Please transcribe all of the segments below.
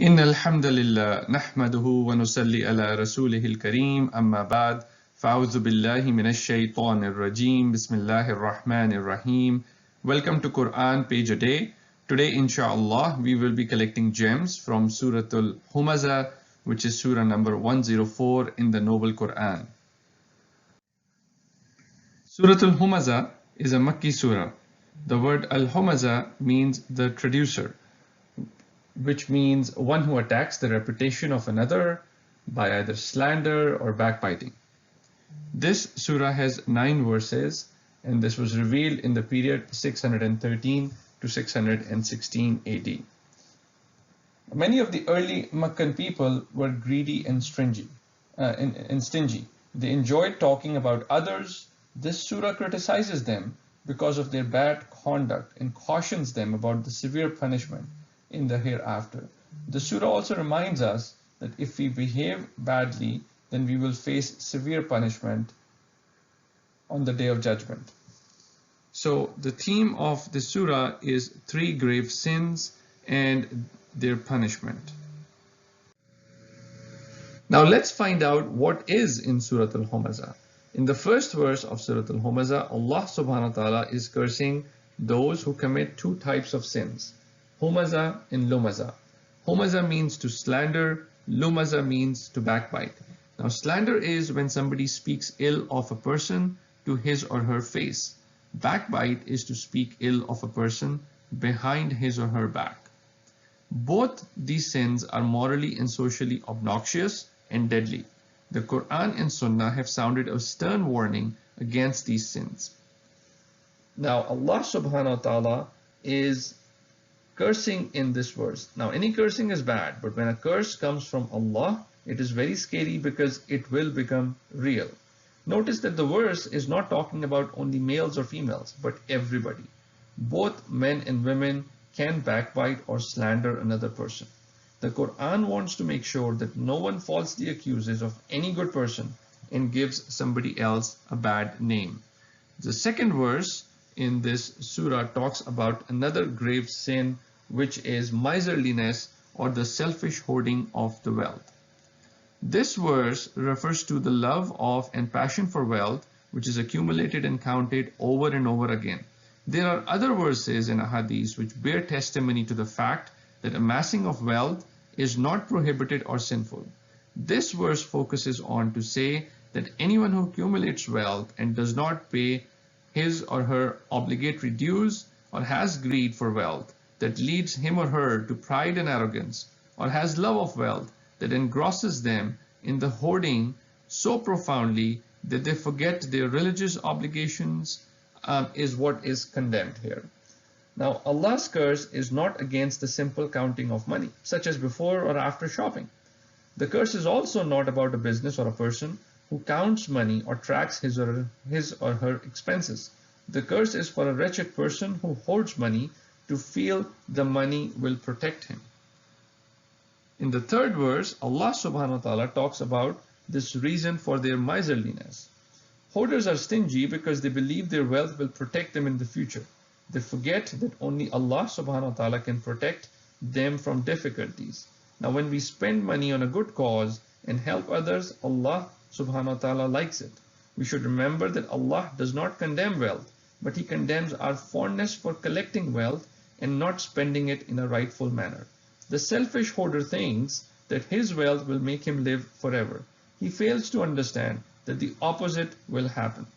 إن الحمد لله نحمده ونصلي على رسوله الكريم أما بعد فأعوذ بالله من الشيطان الرجيم بسم الله الرحمن الرحيم. Welcome to Quran Page a Day. Today inshallah we will be collecting gems from Surat Al-Humazah, which is surah number 104 in the Noble Quran. Surat Al-Humazah is a Makki surah. The word Al-Humazah means the traducer, which means one who attacks the reputation of another by either slander or backbiting. This surah has 9 verses, and this was revealed in the period 613 to 616 AD. Many of the early Meccan people were greedy and stingy. They enjoyed talking about others. This surah criticizes them because of their bad conduct and cautions them about the severe punishment in the hereafter. The surah also reminds us that if we behave badly, then we will face severe punishment on the day of judgment. So the theme of the surah is 3 grave sins and their punishment. Now let's find out what is in Surat Al-Humazah. In the first verse of Surat Al-Humazah, Allah subhanahu wa ta'ala is cursing those who commit 2 types of sins, Humazah and Lumazah. Humazah means to slander, Lumazah means to backbite. Now slander is when somebody speaks ill of a person to his or her face. Backbite is to speak ill of a person behind his or her back. Both these sins are morally and socially obnoxious and deadly. The Quran and Sunnah have sounded a stern warning against these sins. Now Allah subhanahu wa ta'ala is cursing in this verse. Now any cursing is bad, but when a curse comes from Allah, it is very scary because it will become real. Notice that the verse is not talking about only males or females, but everybody. Both men and women can backbite or slander another person. The Quran wants to make sure that no one falsely accuses of any good person and gives somebody else a bad name. The second verse in this surah talks about another grave sin, which is miserliness or the selfish hoarding of the wealth. This verse refers to the love of and passion for wealth, which is accumulated and counted over and over again. There are other verses in hadith which bear testimony to the fact that amassing of wealth is not prohibited or sinful. This verse focuses on to say that anyone who accumulates wealth and does not pay his or her obligatory dues, or has greed for wealth that leads him or her to pride and arrogance, or has love of wealth that engrosses them in the hoarding so profoundly that they forget their religious obligations, is what is condemned here. Now Allah's curse is not against the simple counting of money, such as before or after shopping. The curse is also not about a business or a person who counts money or tracks his or her expenses. The curse is for a wretched person who hoards money to feel the money will protect him. In the third verse, Allah subhanahu wa ta'ala talks about this reason for their miserliness. Hoarders are stingy because they believe their wealth will protect them in the future. They forget that only Allah subhanahu wa ta'ala can protect them from difficulties. Now when we spend money on a good cause and help others, Allah subhanahu wa ta'ala likes it. We should remember that Allah does not condemn wealth, but He condemns our fondness for collecting wealth and not spending it in a rightful manner. The selfish hoarder thinks that his wealth will make him live forever. He fails to understand that the opposite will happen,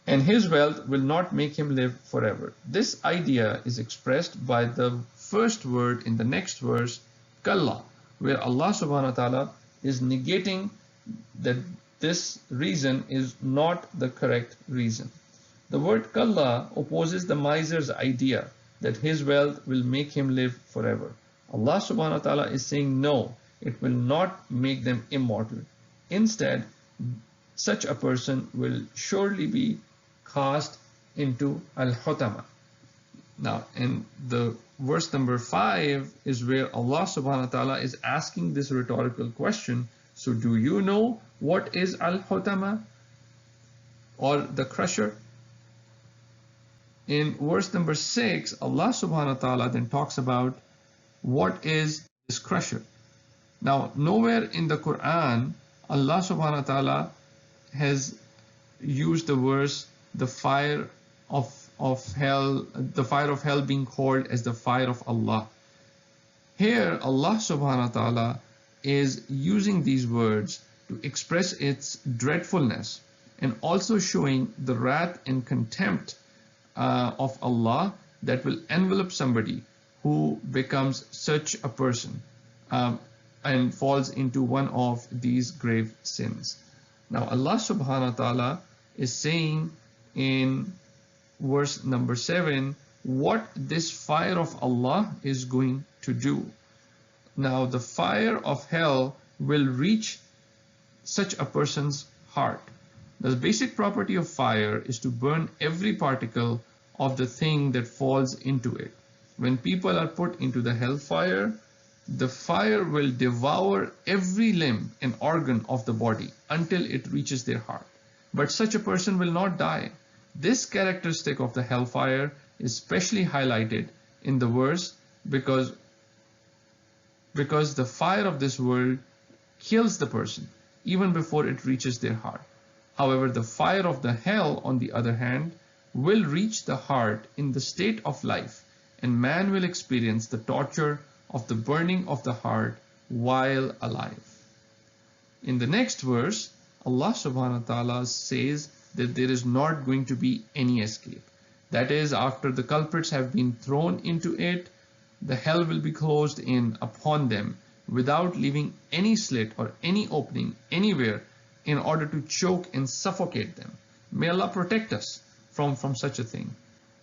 and his wealth will not make him live forever. This idea is expressed by the first word in the next verse, kalla, where Allah subhanahu wa ta'ala is negating that this reason is not the correct reason. The word kalla opposes the miser's idea that his wealth will make him live forever. Allah subhanahu wa ta'ala is saying no, it will not make them immortal. Instead, such a person will surely be cast into al-hutama. Now in the verse number 5 is where Allah subhanahu wa ta'ala is asking this rhetorical question. So do you know what is al-hutama, or the crusher? In verse number 6, Allah subhanahu wa ta'ala then talks about what is this crusher? Now, nowhere in the Quran, Allah subhanahu wa ta'ala has used the verse, the fire of hell being called as the fire of Allah. Here, Allah subhanahu wa ta'ala is using these words to express its dreadfulness and also showing the wrath and contempt of Allah that will envelop somebody who becomes such a person and falls into one of these grave sins. Now Allah subhanahu wa ta'ala is saying in verse number 7 what this fire of Allah is going to do. Now the fire of hell will reach such a person's heart. The basic property of fire is to burn every particle of the thing that falls into it. When people are put into the hellfire, the fire will devour every limb and organ of the body until it reaches their heart. But such a person will not die. This characteristic of the hellfire is specially highlighted in the verse because the fire of this world kills the person even before it reaches their heart. However, the fire of the hell, on the other hand, will reach the heart in the state of life, and man will experience the torture of the burning of the heart while alive. In the next verse, Allah subhanahu wa ta'ala says that there is not going to be any escape. That is, after the culprits have been thrown into it, the hell will be closed in upon them without leaving any slit or any opening anywhere in order to choke and suffocate them. May Allah protect us from such a thing.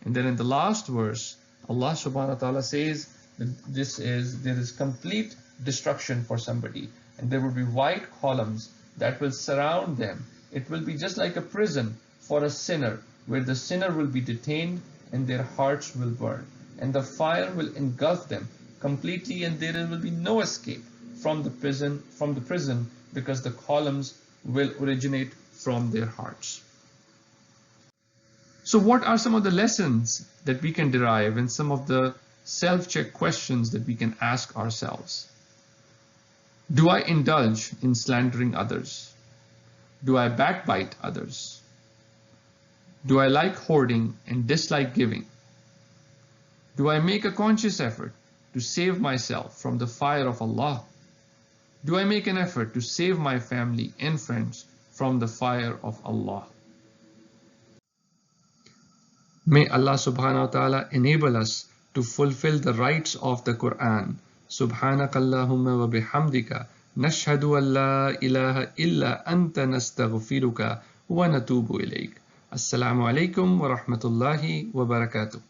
And then in the last verse, Allah subhanahu wa ta'ala says that there is complete destruction for somebody, and there will be white columns that will surround them. It will be just like a prison for a sinner, where the sinner will be detained and their hearts will burn, and the fire will engulf them completely, and there will be no escape from the prison because the columns will originate from their hearts. So what are some of the lessons that we can derive and some of the self-check questions that we can ask ourselves? Do I indulge in slandering others? Do I backbite others? Do I like hoarding and dislike giving? Do I make a conscious effort to save myself from the fire of Allah? Do I make an effort to save my family and friends from the fire of Allah? May Allah subhanahu wa ta'ala enable us to fulfill the rights of the Quran. Subhanakallahumma wa bihamdika nashhadu an la ilaha illa anta nastaghfiruka wa natubu ilayk. Assalamu alaikum wa rahmatullahi wa barakatuh.